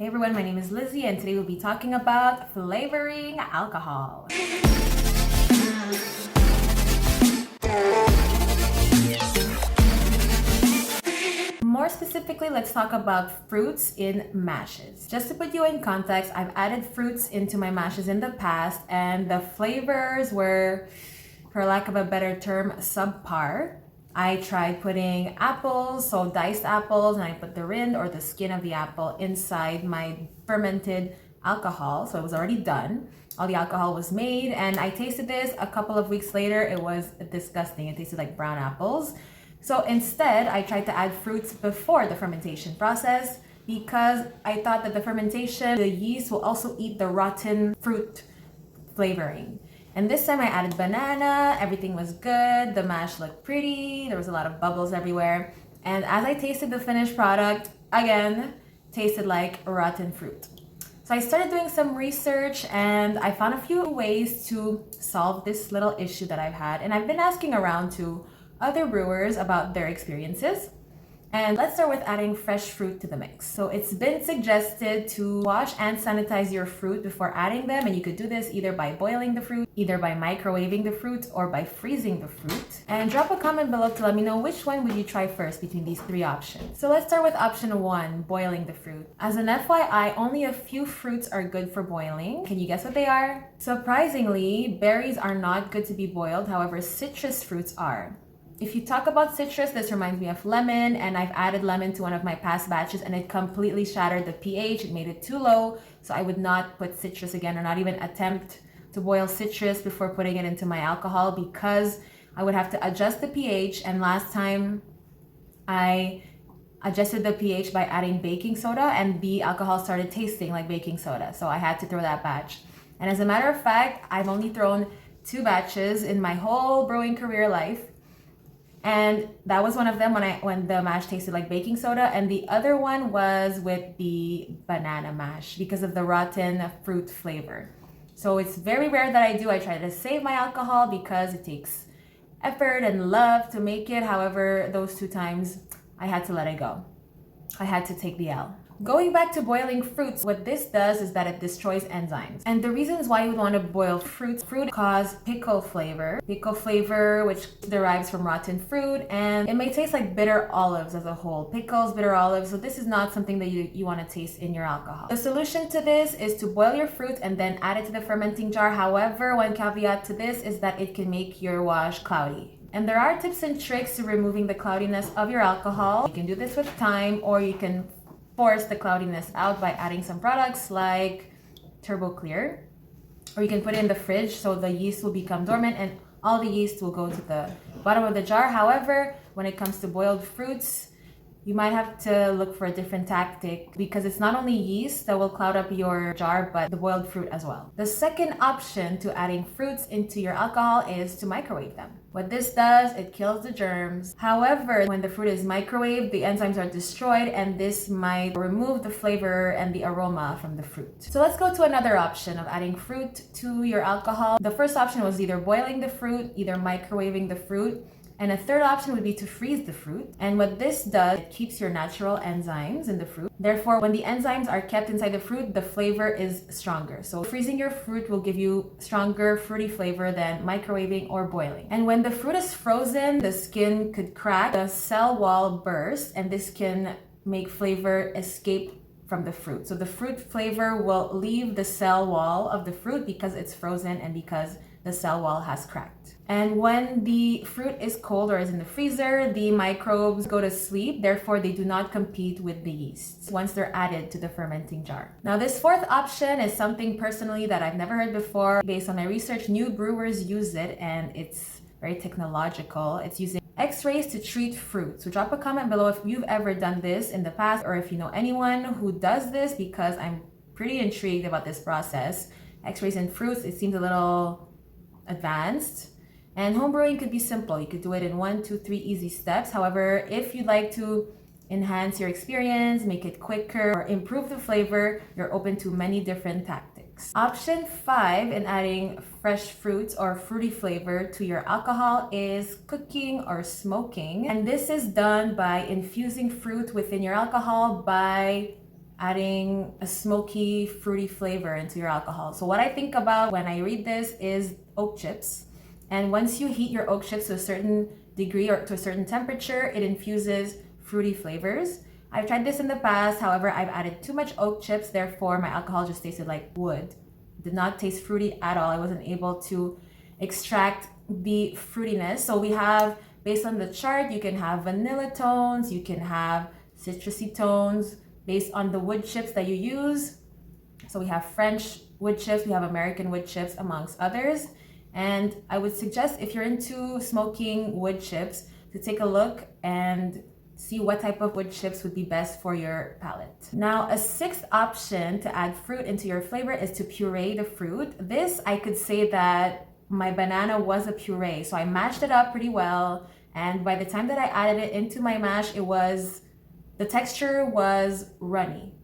Hey everyone, my name is Lizzie and today we'll be talking about flavoring alcohol. More specifically, let's talk about fruits in mashes. Just to put you in context, I've added fruits into my mashes in the past and the flavors were, for lack of a better term, subpar. I tried putting apples, so diced apples, and I put the rind or the skin of the apple inside my fermented alcohol. So it was already done. All the alcohol was made and I tasted this a couple of weeks later. It was disgusting. It tasted like brown apples. So instead, I tried to add fruits before the fermentation process because I thought that the fermentation, the yeast will also eat the rotten fruit flavoring. And this time I added banana, everything was good, the mash looked pretty, there was a lot of bubbles everywhere. And as I tasted the finished product, again, tasted like rotten fruit. So I started doing some research and I found a few ways to solve this little issue that I've had. And I've been asking around to other brewers about their experiences. And let's start with adding fresh fruit to the mix. So it's been suggested to wash and sanitize your fruit before adding them. And you could do this either by boiling the fruit, either by microwaving the fruit, or by freezing the fruit. And drop a comment below to let me know which one would you try first between these three options. So let's start with option 1, boiling the fruit. As an FYI, only a few fruits are good for boiling. Can you guess what they are? Surprisingly, berries are not good to be boiled. However, citrus fruits are. If you talk about citrus, this reminds me of lemon, and I've added lemon to one of my past batches and it completely shattered the pH. It made it too low, so I would not put citrus again or not even attempt to boil citrus before putting it into my alcohol because I would have to adjust the pH, and last time I adjusted the pH by adding baking soda and the alcohol started tasting like baking soda, so I had to throw that batch. And as a matter of fact, I've only thrown 2 batches in my whole brewing career life. And that was one of them when the mash tasted like baking soda, and the other one was with the banana mash because of the rotten fruit flavor. So it's very rare that I do. I try to save my alcohol because it takes effort and love to make it. However, those 2 times I had to let it go. I had to take the L. Going back to boiling fruits, what this does is that it destroys enzymes. And the reasons why you would want to boil fruit cause pickle flavor. Pickle flavor, which derives from rotten fruit, and it may taste like bitter olives as a whole. Pickles, bitter olives, so this is not something that you want to taste in your alcohol. The solution to this is to boil your fruit and then add it to the fermenting jar. However, one caveat to this is that it can make your wash cloudy. And there are tips and tricks to removing the cloudiness of your alcohol. You can do this with time, or you can force the cloudiness out by adding some products like Turbo Clear, or you can put it in the fridge so the yeast will become dormant and all the yeast will go to the bottom of the jar. However, when it comes to boiled fruits, you might have to look for a different tactic because it's not only yeast that will cloud up your jar, but the boiled fruit as well. The second option to adding fruits into your alcohol is to microwave them. What this does, it kills the germs. However, when the fruit is microwaved, the enzymes are destroyed and this might remove the flavor and the aroma from the fruit. So let's go to another option of adding fruit to your alcohol. The first option was either boiling the fruit, either microwaving the fruit. And a third option would be to freeze the fruit. And what this does, it keeps your natural enzymes in the fruit. Therefore, when the enzymes are kept inside the fruit, the flavor is stronger. So freezing your fruit will give you stronger fruity flavor than microwaving or boiling. And when the fruit is frozen, the skin could crack, the cell wall burst, and this can make flavor escape from the fruit. So the fruit flavor will leave the cell wall of the fruit because it's frozen and because the cell wall has cracked. And when the fruit is cold or is in the freezer, the microbes go to sleep. Therefore, they do not compete with the yeast once they're added to the fermenting jar. Now, this fourth option is something personally that I've never heard before. Based on my research, new brewers use it and it's very technological. It's using X-rays to treat fruit. So drop a comment below if you've ever done this in the past or if you know anyone who does this because I'm pretty intrigued about this process. X-rays in fruits, it seems a little advanced. And homebrewing could be simple. You could do it in 1, 2, 3 easy steps. However, if you'd like to enhance your experience, make it quicker, or improve the flavor, you're open to many different tactics. Option 5 in adding fresh fruits or fruity flavor to your alcohol is cooking or smoking. And this is done by infusing fruit within your alcohol by adding a smoky, fruity flavor into your alcohol. So what I think about when I read this is oak chips. And once you heat your oak chips to a certain degree or to a certain temperature, it infuses fruity flavors. I've tried this in the past, however, I've added too much oak chips, therefore my alcohol just tasted like wood. It did not taste fruity at all. I wasn't able to extract the fruitiness. So we have, based on the chart, you can have vanilla tones, you can have citrusy tones, based on the wood chips that you use. So we have French wood chips, we have American wood chips, amongst others. And I would suggest, if you're into smoking wood chips, to take a look and see what type of wood chips would be best for your palate. Now, a sixth option to add fruit into your flavor is to puree the fruit. This, I could say that my banana was a puree. So I mashed it up pretty well. And by the time that I added it into my mash, the texture was runny.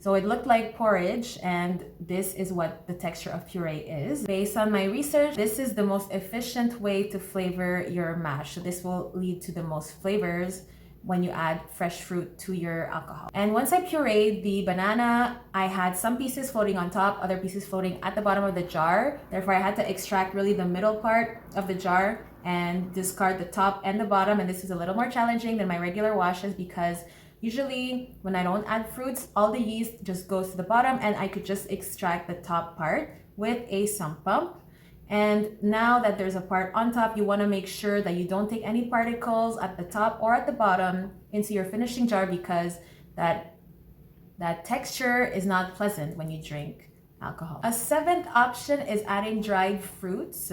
So it looked like porridge, and this is what the texture of puree is. Based on my research, this is the most efficient way to flavor your mash. So this will lead to the most flavors when you add fresh fruit to your alcohol. And once I pureed the banana, I had some pieces floating on top, other pieces floating at the bottom of the jar. Therefore, I had to extract really the middle part of the jar and discard the top and the bottom. And this is a little more challenging than my regular washes, because usually when I don't add fruits, all the yeast just goes to the bottom and I could just extract the top part with a sump pump. And now that there's a part on top, you want to make sure that you don't take any particles at the top or at the bottom into your finishing jar, because that texture is not pleasant when you drink alcohol. A seventh option is adding dried fruits.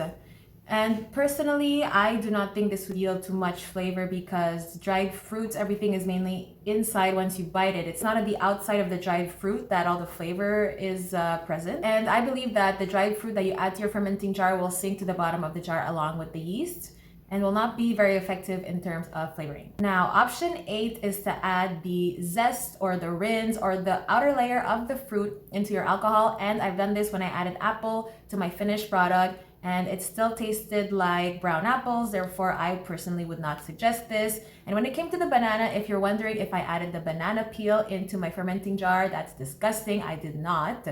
And personally, I do not think this would yield too much flavor, because dried fruits, everything is mainly inside once you bite it. It's not at the outside of the dried fruit that all the flavor is present. And I believe that the dried fruit that you add to your fermenting jar will sink to the bottom of the jar along with the yeast and will not be very effective in terms of flavoring. Now, option 8 is to add the zest or the rinds or the outer layer of the fruit into your alcohol. And I've done this when I added apple to my finished product, and it still tasted like brown apples. Therefore, I personally would not suggest this. And when it came to the banana, if you're wondering if I added the banana peel into my fermenting jar, that's disgusting. I did not.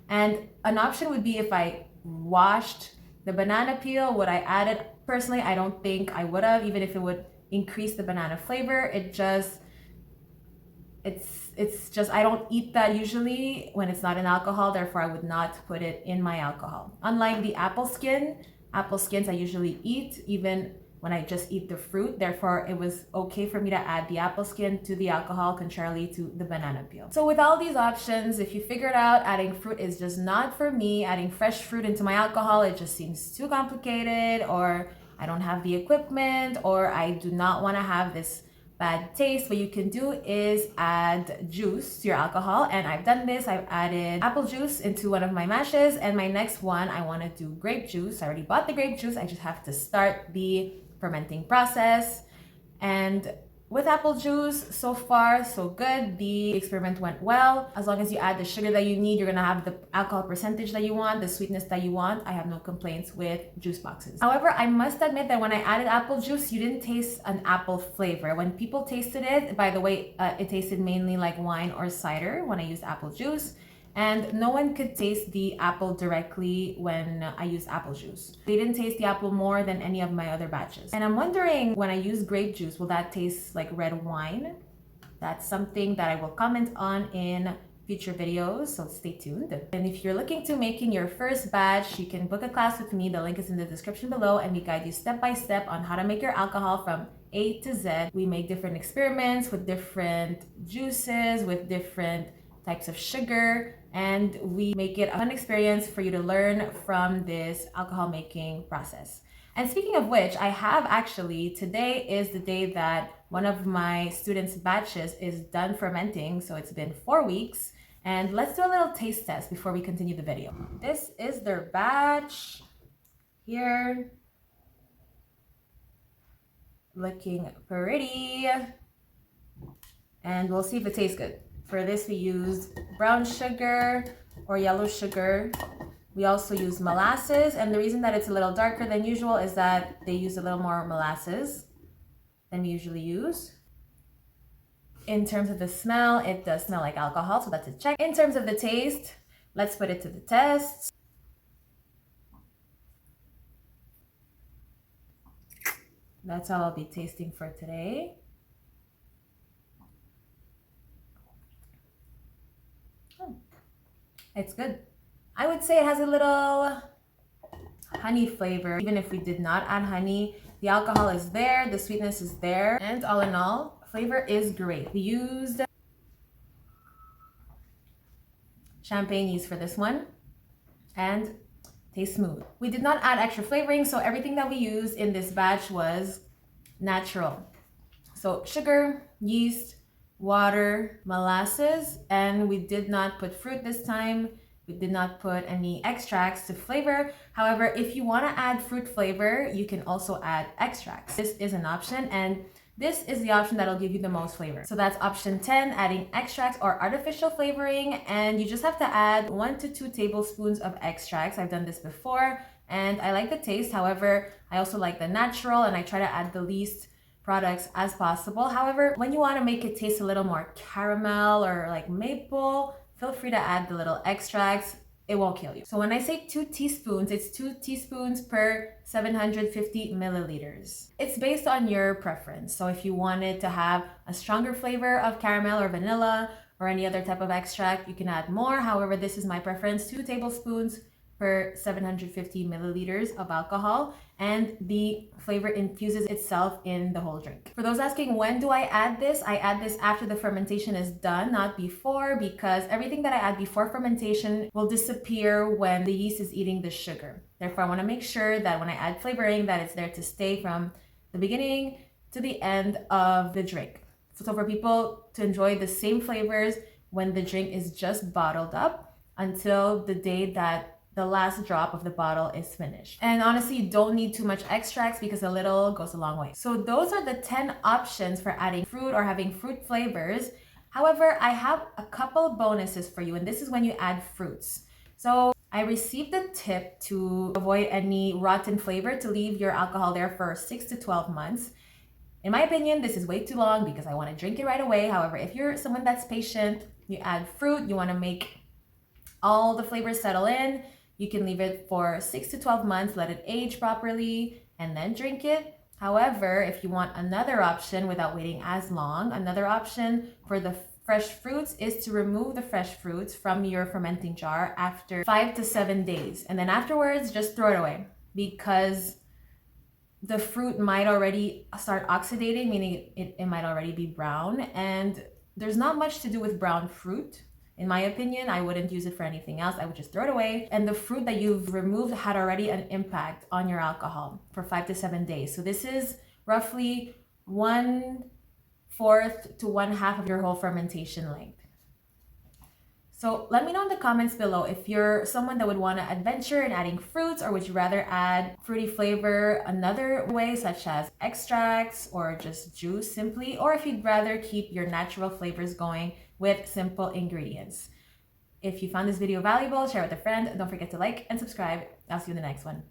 And an option would be if I washed the banana peel, would I add it? Personally, I don't think I would have, even if it would increase the banana flavor. It's just, I don't eat that usually when it's not in alcohol, therefore I would not put it in my alcohol. Unlike the apple skins I usually eat even when I just eat the fruit, therefore it was okay for me to add the apple skin to the alcohol, contrarily to the banana peel. So with all these options, if you figured out adding fruit is just not for me, adding fresh fruit into my alcohol, it just seems too complicated, or I don't have the equipment, or I do not want to have this bad taste, what you can do is add juice to your alcohol. And I've done this. I've added apple juice into one of my mashes, and my next one I want to do grape juice. I already bought the grape juice. I just have to start the fermenting process. And with apple juice, so far so good. The experiment went well. As long as you add the sugar that you need, you're gonna have the alcohol percentage that you want, the sweetness that you want. I have no complaints with juice boxes. However, I must admit that when I added apple juice, you didn't taste an apple flavor. When people tasted it, by the way, it tasted mainly like wine or cider when I used apple juice. And no one could taste the apple directly when I used apple juice. They didn't taste the apple more than any of my other batches. And I'm wondering, when I use grape juice, will that taste like red wine? That's something that I will comment on in future videos, so stay tuned. And if you're looking to making your first batch, you can book a class with me. The link is in the description below, and we guide you step by step on how to make your alcohol from A to Z. We make different experiments with different juices, with different types of sugar, and we make it a fun experience for you to learn from this alcohol making process. And speaking of which, I have actually, today is the day that one of my students' batches is done fermenting, so it's been 4 weeks. And let's do a little taste test before we continue the video. This is their batch here, looking pretty, and we'll see if it tastes good. For this, we used brown sugar or yellow sugar. We also use molasses, and the reason that it's a little darker than usual is that they use a little more molasses than we usually use. In terms of the smell, it does smell like alcohol, so that's a check. In terms of the taste, let's put it to the test. That's all I'll be tasting for today. It's good. I would say it has a little honey flavor. Even if we did not add honey, the alcohol is there, the sweetness is there, and all in all, flavor is great. We used champagne yeast for this one, and tastes smooth. We did not add extra flavoring, so everything that we used in this batch was natural. So sugar, yeast, water, molasses, and we did not put fruit this time. We did not put any extracts to flavor. However, if you want to add fruit flavor, you can also add extracts. This is an option, and this is the option that'll give you the most flavor. So that's option 10, adding extracts or artificial flavoring, and you just have to add 1 to 2 tablespoons of extracts. I've done this before, and I like the taste. However, I also like the natural, and I try to add the least products as possible. However, when you want to make it taste a little more caramel or like maple, feel free to add the little extracts. It won't kill you. So when I say 2 teaspoons, it's 2 teaspoons per 750 milliliters. It's based on your preference. So if you wanted to have a stronger flavor of caramel or vanilla or any other type of extract, you can add more. However, this is my preference, 2 tablespoons per 750 milliliters of alcohol, and the flavor infuses itself in the whole drink. For those asking, when do I add this? I add this after the fermentation is done, not before, because everything that I add before fermentation will disappear when the yeast is eating the sugar. Therefore, I want to make sure that when I add flavoring, that it's there to stay from the beginning to the end of the drink. So for people to enjoy the same flavors when the drink is just bottled up until the day that the last drop of the bottle is finished. And honestly, you don't need too much extracts because a little goes a long way. So those are the 10 options for adding fruit or having fruit flavors. However, I have a couple bonuses for you, and this is when you add fruits. So I received a tip to avoid any rotten flavor, to leave your alcohol there for 6 to 12 months. In my opinion, this is way too long because I want to drink it right away. However, if you're someone that's patient, you add fruit, you want to make all the flavors settle in, you can leave it for 6 to 12 months, let it age properly, and then drink it. However, if you want another option without waiting as long, another option for the fresh fruits is to remove the fresh fruits from your fermenting jar after 5 to 7 days. And then afterwards, just throw it away, because the fruit might already start oxidating, meaning it might already be brown. And there's not much to do with brown fruit. In my opinion, I wouldn't use it for anything else. I would just throw it away. And the fruit that you've removed had already an impact on your alcohol for 5 to 7 days. So this is roughly 1/4 to 1/2 of your whole fermentation length. So let me know in the comments below if you're someone that would want to adventure in adding fruits, or would you rather add fruity flavor another way, such as extracts or just juice simply, or if you'd rather keep your natural flavors going with simple ingredients. If you found this video valuable, share it with a friend. Don't forget to like and subscribe. I'll see you in the next one.